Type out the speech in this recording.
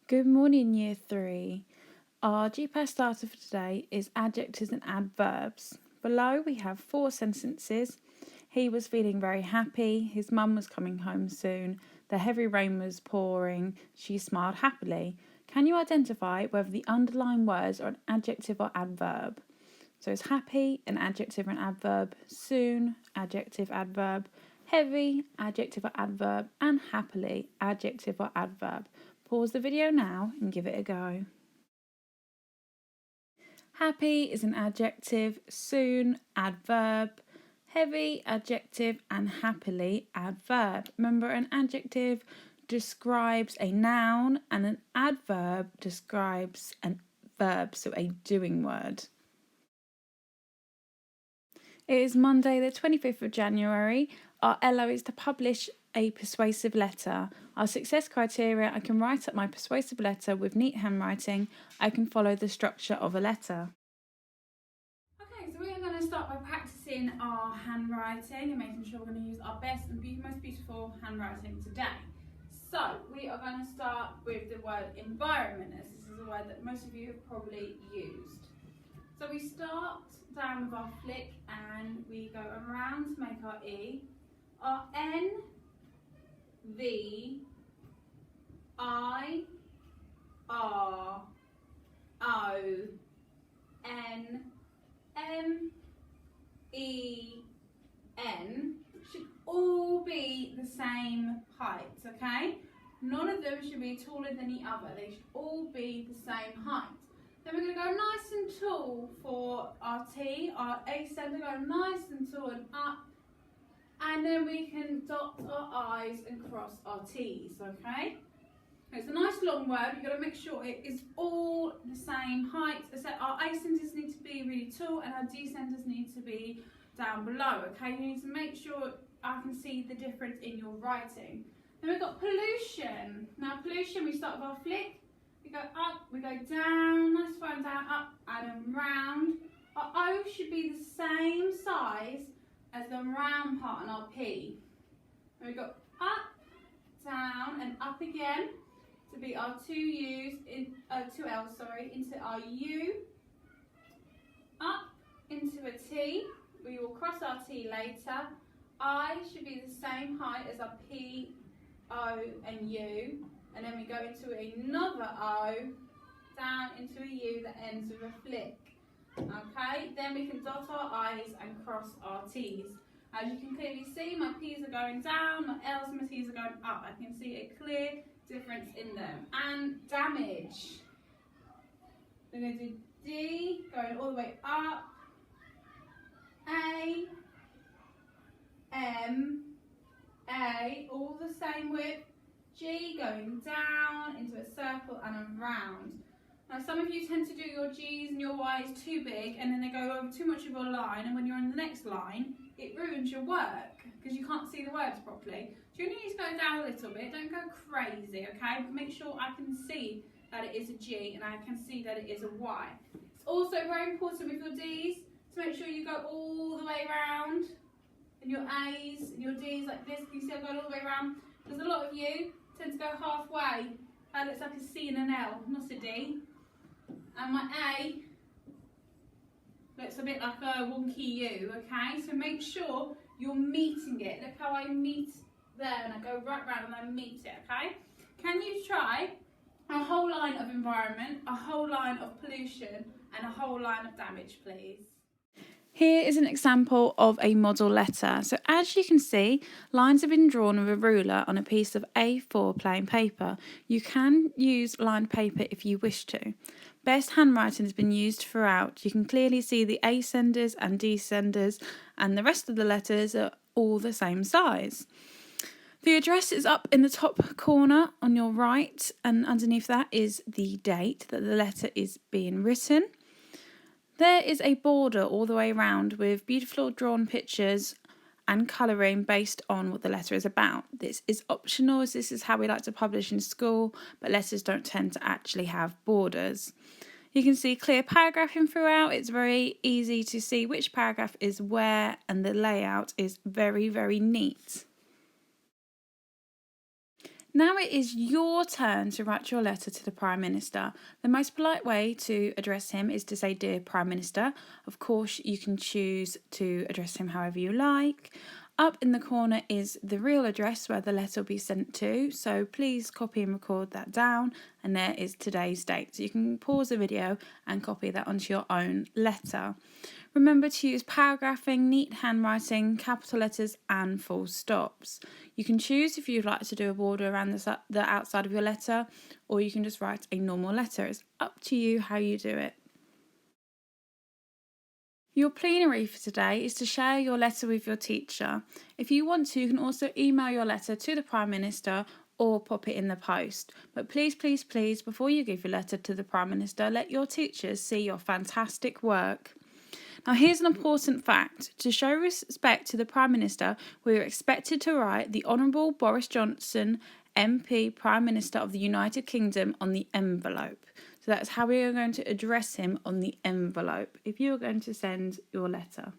Good morning, Year 3. Our GPS starter for today is adjectives and adverbs. Below we have 4 sentences. He was feeling very happy. His mum was coming home soon. The heavy rain was pouring. She smiled happily. Can you identify whether the underlined words are an adjective or adverb? So it's happy, an adjective or an adverb. Soon, adjective, adverb. Heavy, adjective or adverb. And happily, adjective or adverb. Pause the video now and give it a go. Happy is an adjective, soon, adverb, heavy, adjective, and happily, adverb. Remember, an adjective describes a noun and an adverb describes a verb, so a doing word. It is Monday the 25th of January. Our LO is to publish a persuasive letter. Our success criteria: I can write up my persuasive letter with neat handwriting. I can follow the structure of a letter. Okay, so we are going to start by practicing our handwriting and making sure we're going to use our best and most beautiful handwriting today. So we are going to start with the word environment, as this is a word that most of you have probably used. So we start down with our flick and we go around to make our E. Our N, V, I, R, O, N, M, E, N should all be the same height, okay? None of them should be taller than the other. They should all be the same height. Then we're going to go nice and tall for our T, our ascender, go nice and tall and up. And then we can dot our I's and cross our T's, okay? It's a nice long word. You've got to make sure it is all the same height. So our ascenders need to be really tall and our descenders need to be down below, okay? You need to make sure I can see the difference in your writing. Then we've got pollution. Now pollution, we start with our flick. We go up, we go down, nice far and down, up and around. Our O should be the same size as the round part on our P. And we go up, down and up again to be our two L's, into our U, up into a T. We will cross our T later. I should be the same height as our P, O and U. And then we go into another O, down into a U that ends with a flick. Okay, then we can dot our I's and cross our T's. As you can clearly see, my P's are going down, my L's and my T's are going up. I can see a clear difference in them. And damage. We're going to do D, going all the way up, A, M, A, all the same width, G going down into a circle and around. Now some of you tend to do your G's and your Y's too big and then they go over too much of your line, and when you're on the next line it ruins your work because you can't see the words properly. So you need to go down a little bit, don't go crazy, okay? But make sure I can see that it is a G and I can see that it is a Y. It's also very important with your D's to make sure you go all the way around, and your A's and your D's like this. Can you see I'm going all the way around? Because a lot of you tend to go halfway. That looks like a C and an L, not a D. And my A looks a bit like a wonky U, okay? So make sure you're meeting it. Look how I meet there and I go right round and I meet it, okay? Can you try a whole line of environment, a whole line of pollution and a whole line of damage, please? Here is an example of a model letter. So as you can see, lines have been drawn with a ruler on a piece of A4 plain paper. You can use lined paper if you wish to. Best handwriting has been used throughout. You can clearly see the ascenders and descenders, and the rest of the letters are all the same size. The address is up in the top corner on your right, and underneath that is the date that the letter is being written. There is a border all the way around with beautiful drawn pictures and colouring based on what the letter is about. This is optional, as this is how we like to publish in school, but letters don't tend to actually have borders. You can see clear paragraphing throughout. It's very easy to see which paragraph is where, and the layout is very, very neat. Now it is your turn to write your letter to the Prime Minister. The most polite way to address him is to say, Dear Prime Minister. Of course, you can choose to address him however you like. Up in the corner is the real address where the letter will be sent to, so please copy and record that down, and there is today's date. So you can pause the video and copy that onto your own letter. Remember to use paragraphing, neat handwriting, capital letters and full stops. You can choose if you'd like to do a border around the outside of your letter, or you can just write a normal letter. It's up to you how you do it. Your plenary for today is to share your letter with your teacher. If you want to, you can also email your letter to the Prime Minister or pop it in the post. But please, please, please, before you give your letter to the Prime Minister, let your teachers see your fantastic work. Now, here's an important fact. To show respect to the Prime Minister, we are expected to write the Honourable Boris Johnson, MP, Prime Minister of the United Kingdom, on the envelope. So that's how we are going to address him, on the envelope, if you are going to send your letter.